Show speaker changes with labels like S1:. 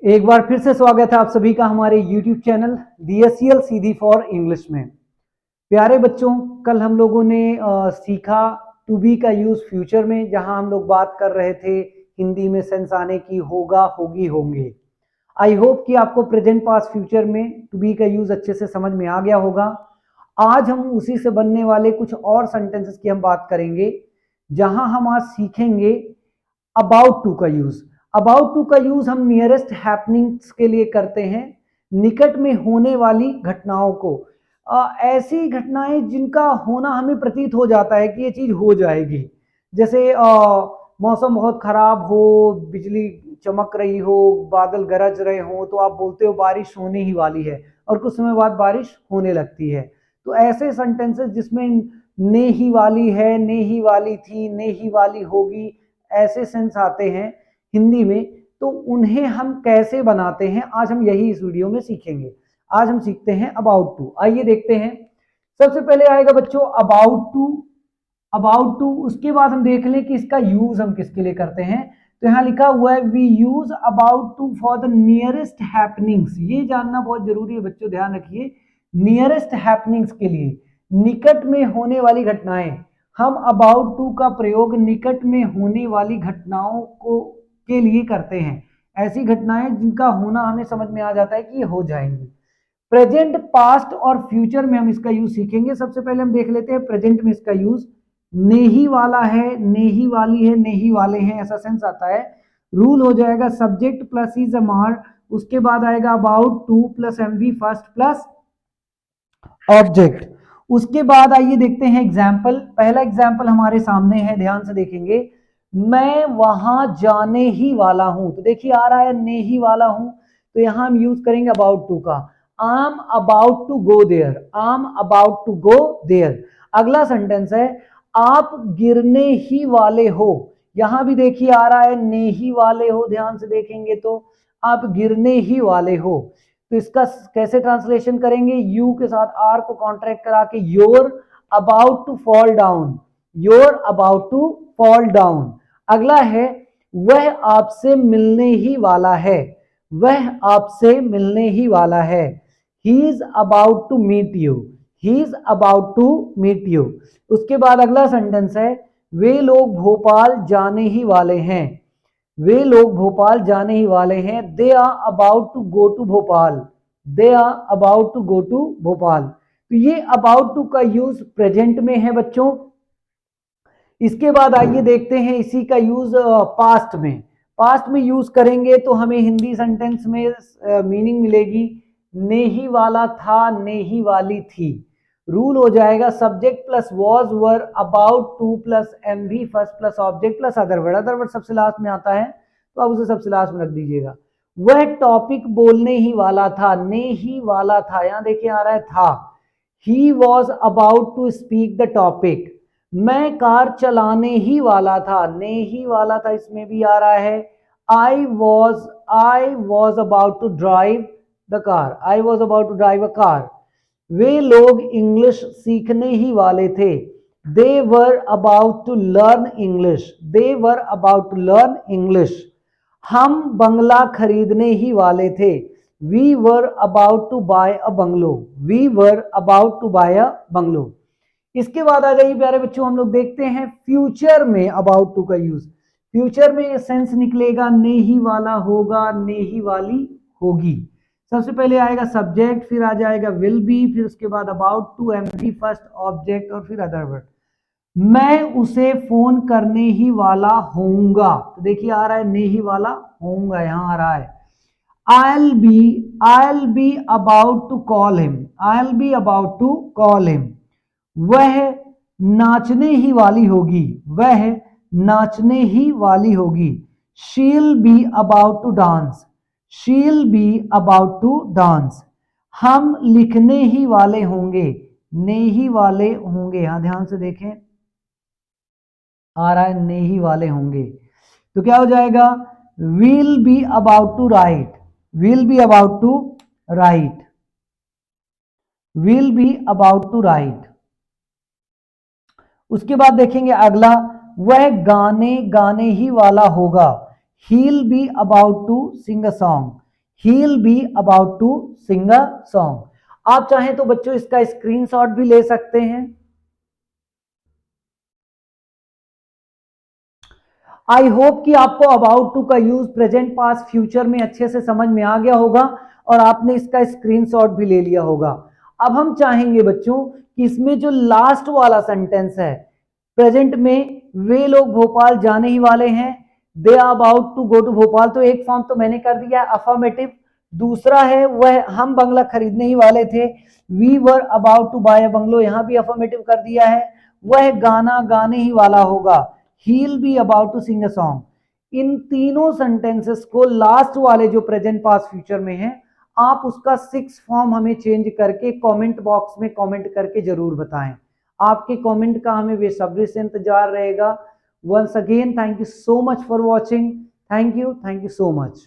S1: एक बार फिर से स्वागत है आप सभी का हमारे YouTube channel DSCL Sidhi for English में। प्यारे बच्चों, कल हम लोगों ने सीखा टू बी का यूज फ्यूचर में, जहां हम लोग बात कर रहे थे हिंदी में सेंस आने की होगा, होगी, होंगे। आई होप कि आपको प्रेजेंट पास्ट फ्यूचर में टू बी का यूज अच्छे से समझ में आ गया होगा। आज हम उसी से बनने वाले कुछ और सेंटेंसेस की हम बात करेंगे, जहां हम आज सीखेंगे अबाउट टू का यूज। अबाउट टू का यूज हम नियरेस्ट हैपनिंग्स के लिए करते हैं, निकट में होने वाली घटनाओं को। ऐसी घटनाएं जिनका होना हमें प्रतीत हो जाता है कि ये चीज हो जाएगी। जैसे मौसम बहुत खराब हो, बिजली चमक रही हो, बादल गरज रहे हो, तो आप बोलते हो बारिश होने ही वाली है, और कुछ समय बाद बारिश होने लगती है। तो ऐसे सेंटेंसेस जिसमें ने ही वाली है, ने ही वाली थी, ने ही वाली होगी, ऐसे सेंस आते हैं हिंदी में, तो उन्हें हम कैसे बनाते हैं आज हम यही इस वीडियो में सीखेंगे। आज हम सीखते हैं अबाउट टू। आइए देखते हैं। सबसे पहले आएगा बच्चों अबाउट टू। अबाउट टू, उसके बाद हम देख लें कि इसका यूज हम किसके लिए करते हैं। तो यहां लिखा हुआ है we use about to for the nearest happenings. ये जानना बहुत जरूरी है बच्चों, ध्यान रखिए। नियरेस्ट हैपनिंग्स के लिए, निकट में होने वाली घटनाएं, हम अबाउट टू का प्रयोग निकट में होने वाली घटनाओं को के लिए करते हैं। ऐसी घटनाएं जिनका होना हमें समझ में आ जाता है कि ये हो जाएंगी। प्रेजेंट, पास्ट और फ्यूचर में हम इसका यूज सीखेंगे। सबसे पहले हम देख लेते हैं प्रेजेंट में इसका यूज। ने ही वाला है, ने ही वाली है, ने ही वाले हैं, ऐसा सेंस आता है। रूल हो जाएगा सब्जेक्ट प्लस इज अ मार, उसके बाद आएगा about to plus MV first plus object. उसके बाद आइए देखते हैं एग्जाम्पल। पहला एग्जाम्पल हमारे सामने है, ध्यान से देखेंगे। मैं वहां जाने ही वाला हूं, तो देखिए आ रहा है ने ही वाला हूं, तो यहां हम यूज करेंगे अबाउट टू का। I am about to go there, I am about to go there. अगला सेंटेंस है आप गिरने ही वाले हो। यहां भी देखिए आ रहा है ने ही वाले हो, ध्यान से देखेंगे तो आप गिरने ही वाले हो। तो इसका कैसे ट्रांसलेशन करेंगे, यू के साथ आर को कॉन्ट्रैक्ट करा के your about to fall down, your about to fall down. अगला है वह आपसे मिलने ही वाला है, वह आपसे मिलने ही वाला है। He is about to meet you, he is about to meet you. उसके बाद अगला सेंटेंस है वे लोग भोपाल जाने ही वाले हैं, वे लोग भोपाल जाने ही वाले हैं। They are about to go to Bhopal, they are about to go to Bhopal. तो ये अबाउट टू का यूज प्रेजेंट में है बच्चों। इसके बाद आइए देखते हैं इसी का यूज पास्ट में। पास्ट में यूज करेंगे तो हमें हिंदी सेंटेंस में मीनिंग मिलेगी ने ही वाला था, ने ही वाली थी। रूल हो जाएगा subject plus was were about to plus MV first plus object plus other word. Other word सबसे लास्ट में आता है, तो आप उसे सबसे लास्ट में रख दीजिएगा। वह टॉपिक बोलने ही वाला था, ने ही वाला था, यहां देखिए आ रहा है था। He was about to speak the topic, मैं कार चलाने ही वाला था, ने ही वाला था, इसमें भी आ रहा है। I was about to drive the car, I was about to drive a car. वे लोग इंग्लिश सीखने ही वाले थे, they were about to learn English, they were about to learn English. हम बंगला खरीदने ही वाले थे, we were about to buy a bungalow, we were about to buy a bungalow. इसके बाद आ जाइए प्यारे बच्चों, हम लोग देखते हैं फ्यूचर में अबाउट टू का यूज। फ्यूचर में ये सेंस निकलेगा ने ही वाला होगा, ने ही वाली होगी। सबसे पहले आएगा सब्जेक्ट, फिर आ जाएगा विल बी, फिर उसके बाद about to MV first object और फिर अदर वर्ड। मैं उसे फोन करने ही वाला होऊंगा, तो देखिए आ रहा है ने ही वाला होऊंगा, यहां आ रहा है। I'll be about to call him, I'll be about to call him। वह नाचने ही वाली होगी, वह नाचने ही वाली होगी। She'll be about to dance, she'll be about to dance। हम लिखने ही वाले होंगे, ने ही वाले होंगे, यहां ध्यान से देखें आ रहा है ने ही वाले होंगे। तो क्या हो जाएगा will be about to write, will be about to write, will be about to write. उसके बाद देखेंगे अगला, वह गाने गाने ही वाला होगा, he'll be about to sing a song, he'll be about to sing a song। आप चाहें तो बच्चों इसका स्क्रीनशॉट भी ले सकते हैं। आई होप कि आपको अबाउट टू का यूज प्रेजेंट पास्ट फ्यूचर में अच्छे से समझ में आ गया होगा और आपने इसका स्क्रीनशॉट भी ले लिया होगा। अब हम चाहेंगे बच्चों कि इसमें जो लास्ट वाला सेंटेंस है, प्रेजेंट में वे लोग भोपाल जाने ही वाले हैं, they are about to go to Bhopal, तो एक फॉर्म तो मैंने कर दिया अफर्मेटिव। दूसरा है वह हम बंगला खरीदने ही वाले थे, we were about to buy a bungalow, यहां भी अफर्मेटिव कर दिया है। वह गाना गाने ही वाला होगा, he'll be about to sing a song। इन तीनों सेंटेंसेस को लास्ट वाले जो प्रेजेंट पास्ट फ्यूचर में है, आप उसका 6 फॉर्म हमें चेंज करके कमेंट बॉक्स में कमेंट करके जरूर बताएं। आपके कमेंट का हमें बेसब्री से इंतजार रहेगा। Once again thank you so much for watching. Thank you so much.